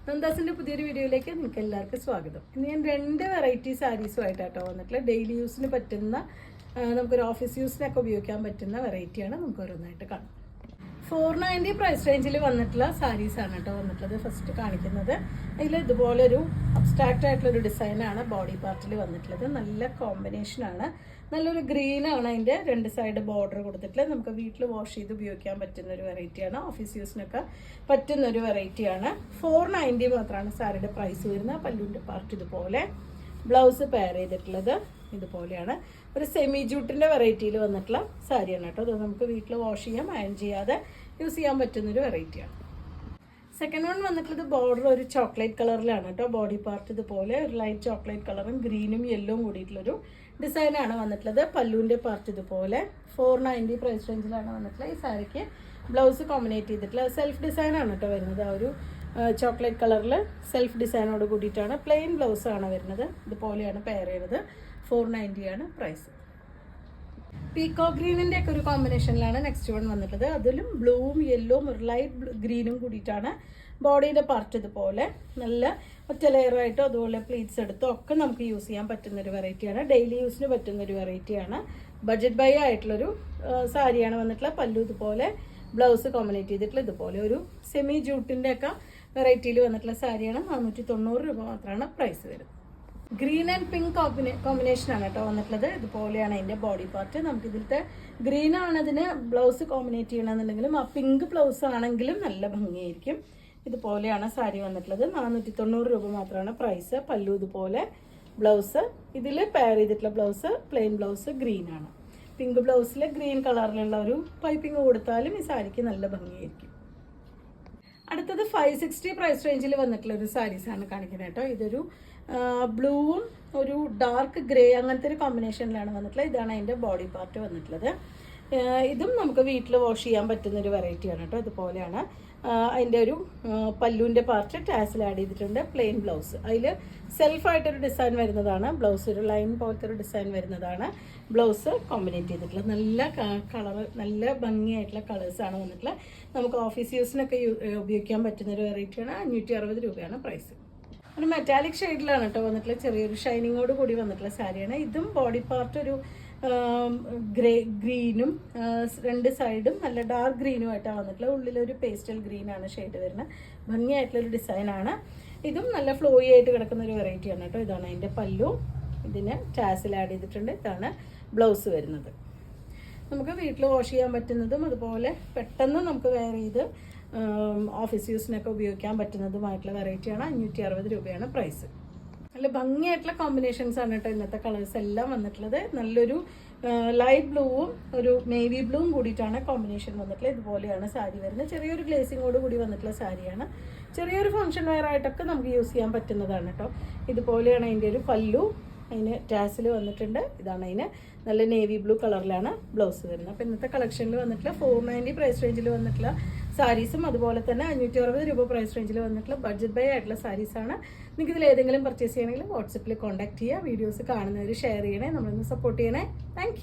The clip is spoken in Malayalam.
നന്ദാസിന്റെ പുതിയൊരു വീഡിയോയിലേക്ക് നിങ്ങൾക്ക് എല്ലാവർക്കും സ്വാഗതം. ഇന്ന് ഞാൻ 2 വെറൈറ്റി സാരീസുമായിട്ടാട്ടോ വന്നിട്ടുള്ള ഡെയിലി യൂസിന് പറ്റുന്ന നമുക്കൊരു ഓഫീസ് യൂസിനൊക്കെ ഉപയോഗിക്കാൻ പറ്റുന്ന വെറൈറ്റിയാണ്. നമുക്ക് ഓരോന്നായിട്ട് കാണാം. 490 പ്രൈസ് റേഞ്ചിൽ വന്നിട്ടുള്ള സാരീസാണ് കേട്ടോ വന്നിട്ടുള്ളത്. ഫസ്റ്റ് കാണിക്കുന്നത് അതിൽ ഇതുപോലൊരു അബ്സ്ട്രാക്റ്റ് ആയിട്ടുള്ളൊരു ഡിസൈനാണ് ബോഡി പാർട്ടിൽ വന്നിട്ടുള്ളത്. നല്ല കോമ്പിനേഷനാണ്. നല്ലൊരു ഗ്രീനാണ് അതിൻ്റെ 2 സൈഡ് ബോർഡർ കൊടുത്തിട്ടുള്ളത്. നമുക്ക് വീട്ടിൽ വാഷ് ചെയ്ത് ഉപയോഗിക്കാൻ പറ്റുന്ന ഒരു വെറൈറ്റിയാണ്. ഓഫീസ് യൂസിനൊക്കെ പറ്റുന്ന ഒരു വെറൈറ്റിയാണ്. 490 മാത്രമാണ് സാരിയുടെ പ്രൈസ് വരുന്നത്. പല്ലുവിൻ്റെ പാർട്ട് ഇതുപോലെ, ബ്ലൗസ് പെയർ ചെയ്തിട്ടുള്ളത് ഇതുപോലെയാണ്. ഒരു സെമി ജൂട്ടിൻ്റെ വെറൈറ്റിയിൽ വന്നിട്ടുള്ള സാരിയാണ് കേട്ടോ. അത് നമുക്ക് വീട്ടിൽ വാഷ് ചെയ്യാം, അയൺ ചെയ്യാതെ യൂസ് ചെയ്യാൻ പറ്റുന്നൊരു വെറൈറ്റിയാണ്. സെക്കൻഡ് വൺ വന്നിട്ടുള്ളത് ബോർഡർ ഒരു ചോക്ലേറ്റ് കളറിലാണ് കേട്ടോ. ബോഡി പാർട്ട് ഇതുപോലെ ഒരു ലൈറ്റ് ചോക്ലേറ്റ് കളറും ഗ്രീനും യെല്ലോവും കൂടിയിട്ടുള്ളൊരു ഡിസൈനാണ് വന്നിട്ടുള്ളത്. പല്ലുവിൻ്റെ പാർട്ട് ഇതുപോലെ 490 പ്രൈസ് റേഞ്ചിലാണ് വന്നിട്ടുള്ളത്. ഈ സാരിക്ക് ബ്ലൗസ് കോമ്പിനേറ്റ് ചെയ്തിട്ടുള്ള സെൽഫ് ഡിസൈനാണ് കേട്ടോ വരുന്നത്. ആ ഒരു ചോക്ലേറ്റ് കളറിൽ സെൽഫ് ഡിസൈനോട് കൂടിയിട്ടാണ്. പ്ലെയിൻ ബ്ലൗസാണ് വരുന്നത്. ഇതുപോലെയാണ് പെയർ ചെയ്യുന്നത്. 490 ആണ് പ്രൈസ്. പീക്കോ ഗ്രീനിൻ്റെ ഒക്കെ ഒരു കോമ്പിനേഷനിലാണ് നെക്സ്റ്റ് വൺ വന്നിട്ടുള്ളത്. അതിലും ബ്ലൂവും യെല്ലോവും ഒരു ലൈറ്റ് ഗ്രീനും കൂടിയിട്ടാണ്. ബോഡിയുടെ പാർട്ട് ഇതുപോലെ നല്ല ഒറ്റ ലെയറായിട്ടോ അതുപോലെ പ്ലീറ്റ്സ് എടുത്തോ ഒക്കെ നമുക്ക് യൂസ് ചെയ്യാൻ പറ്റുന്നൊരു വെറൈറ്റിയാണ്. ഡെയിലി യൂസിന് പറ്റുന്നൊരു വെറൈറ്റിയാണ്. ബഡ്ജറ്റ് ബൈ ആയിട്ടുള്ളൊരു സാരിയാണ് വന്നിട്ടുള്ളത്. പല്ലു ഇതുപോലെ, ബ്ലൗസ് കോമ്പിനേറ്റ് ചെയ്തിട്ടുള്ള ഇതുപോലെ ഒരു സെമി ജൂട്ടിൻ്റെ ഒക്കെ വെറൈറ്റിയിൽ വന്നിട്ടുള്ള സാരിയാണ്. 490 രൂപ മാത്രമാണ് പ്രൈസ് വരുന്നത്. ഗ്രീൻ ആൻഡ് പിങ്ക് കോമ്പിനേഷനാണ് കേട്ടോ വന്നിട്ടുള്ളത്. ഇതുപോലെയാണ് അതിൻ്റെ ബോഡി പാർട്ട്. നമുക്ക് ഇതിലത്തെ ഗ്രീൻ ആണ് അതിന് ബ്ലൗസ് കോമ്പിനേറ്റ് ചെയ്യണമെന്നുണ്ടെങ്കിലും ആ പിങ്ക് ബ്ലൗസ് ആണെങ്കിലും നല്ല ഭംഗിയായിരിക്കും. ഇതുപോലെയാണ് സാരി വന്നിട്ടുള്ളത്. 490 രൂപ മാത്രമാണ് പ്രൈസ്. പല്ലു ഇതുപോലെ, ബ്ലൗസ് ഇതിൽ പെയർ ചെയ്തിട്ടുള്ള ബ്ലൗസ് പ്ലെയിൻ ബ്ലൗസ് ഗ്രീൻ ആണ്. പിങ്ക് ബ്ലൗസിൽ ഗ്രീൻ കളറിലുള്ള ഒരു പൈപ്പിംഗ് കൊടുത്താലും ഈ സാരിക്ക് നല്ല ഭംഗിയായിരിക്കും. അടുത്തത് 560 പ്രൈസ് റേഞ്ചിൽ വന്നിട്ടുള്ള ഒരു സാരീസാണ് കാണിക്കുന്നത് കേട്ടോ. ഇതൊരു ബ്ലൂവും ഒരു ഡാർക്ക് ഗ്രേ അങ്ങനത്തെ ഒരു കോമ്പിനേഷനിലാണ് വന്നിട്ടുള്ളത്. ഇതാണ് അതിൻ്റെ ബോഡി പാർട്ട് വന്നിട്ടുള്ളത്. ഇതും നമുക്ക് വീട്ടിൽ വാഷ് ചെയ്യാൻ പറ്റുന്നൊരു വെറൈറ്റിയാണ് കേട്ടോ. ഇതുപോലെയാണ് അതിൻ്റെ ഒരു പല്ലുവിൻ്റെ പാർട്ട് ടാസിൽ ആഡ് ചെയ്തിട്ടുണ്ട്. പ്ലെയിൻ ബ്ലൗസ് അതിൽ സെൽഫായിട്ടൊരു ഡിസൈൻ വരുന്നതാണ്. ബ്ലൗസ് ഒരു ലൈൻ പോലത്തെ ഒരു ഡിസൈൻ വരുന്നതാണ്. ബ്ലൗസ് കോമ്പിനേറ്റ് ചെയ്തിട്ടുള്ളത് നല്ല കളർ, നല്ല ഭംഗിയായിട്ടുള്ള കളേഴ്സാണ് വന്നിട്ടുള്ളത്. നമുക്ക് ഓഫീസ് യൂസിനൊക്കെ ഉപയോഗിക്കാൻ പറ്റുന്നൊരു വെറൈറ്റിയാണ്. 560 രൂപയാണ് പ്രൈസ്. ഒരു മെറ്റാലിക് ഷെയ്ഡിലാണ് കേട്ടോ വന്നിട്ടുള്ള. ചെറിയൊരു ഷൈനിങ്ങോട് കൂടി വന്നിട്ടുള്ള സാരിയാണ്. ഇതും ബോഡി പാർട്ട് ഒരു ഗ്രീനും 2 സൈഡും നല്ല ഡാർക്ക് ഗ്രീനും ആയിട്ടാണ് വന്നിട്ടുള്ളത്. ഉള്ളിലൊരു പേസ്റ്റൽ ഗ്രീനാണ് ഷെയ്ഡ് വരുന്നത്. ഭംഗിയായിട്ടുള്ളൊരു ഡിസൈനാണ്. ഇതും നല്ല ഫ്ലോയി ആയിട്ട് കിടക്കുന്ന ഒരു വെറൈറ്റിയാണ് കേട്ടോ. ഇതാണ് അതിൻ്റെ പല്ലു. ഇതിന് ടാസിൽ ആഡ് ചെയ്തിട്ടുണ്ട്. ഇതാണ് ബ്ലൗസ് വരുന്നത്. നമുക്ക് വീട്ടിൽ വാഷ് ചെയ്യാൻ പറ്റുന്നതും അതുപോലെ പെട്ടെന്ന് നമുക്ക് വെയർ ചെയ്ത് ഓഫീസ് യൂസിനൊക്കെ ഉപയോഗിക്കാൻ പറ്റുന്നതുമായിട്ടുള്ള വെറൈറ്റിയാണ്. 560 രൂപയാണ് പ്രൈസ്. നല്ല ഭംഗിയായിട്ടുള്ള കോമ്പിനേഷൻസ് ആണ് കേട്ടോ ഇന്നത്തെ കളേഴ്സ് എല്ലാം വന്നിട്ടുള്ളത്. നല്ലൊരു ലൈറ്റ് ബ്ലൂവും ഒരു നേവി ബ്ലൂവും കൂടിയിട്ടാണ് കോമ്പിനേഷൻ വന്നിട്ടുള്ളത്. ഇതുപോലെയാണ് സാരി വരുന്നത്. ചെറിയൊരു ഗ്ലേസിങ്ങോട് കൂടി വന്നിട്ടുള്ള സാരിയാണ്. ചെറിയൊരു ഫംഗ്ഷൻ വെയർ ആയിട്ടൊക്കെ നമുക്ക് യൂസ് ചെയ്യാൻ പറ്റുന്നതാണ് കേട്ടോ. ഇതുപോലെയാണ് അതിൻ്റെ ഒരു പല്ലു. അതിന് ടാസിൽ വന്നിട്ടുണ്ട്. ഇതാണ് അതിന് നല്ല നേവി ബ്ലൂ കളറിലാണ് ബ്ലൗസ് വരുന്നത്. അപ്പോൾ ഇന്നത്തെ കളക്ഷനിൽ വന്നിട്ടുള്ള 490 പ്രൈസ് റേഞ്ചിൽ വന്നിട്ടുള്ള സാരീസും അതുപോലെ തന്നെ 560 രൂപ പ്രൈസ് റേഞ്ചിൽ വന്നിട്ടുള്ള ബഡ്ജറ്റ് ബൈ ആയിട്ടുള്ള സാരീസാണ്. നിങ്ങൾക്ക് ഇതിൽ ഏതെങ്കിലും പർച്ചേസ് ചെയ്യണമെങ്കിൽ വാട്സപ്പിൽ കോൺടാക്ട് ചെയ്യുക. വീഡിയോസ് കാണുന്നവർ ഷെയർ ചെയ്യണേ, നമ്മളൊന്ന് സപ്പോർട്ട് ചെയ്യണേ. താങ്ക്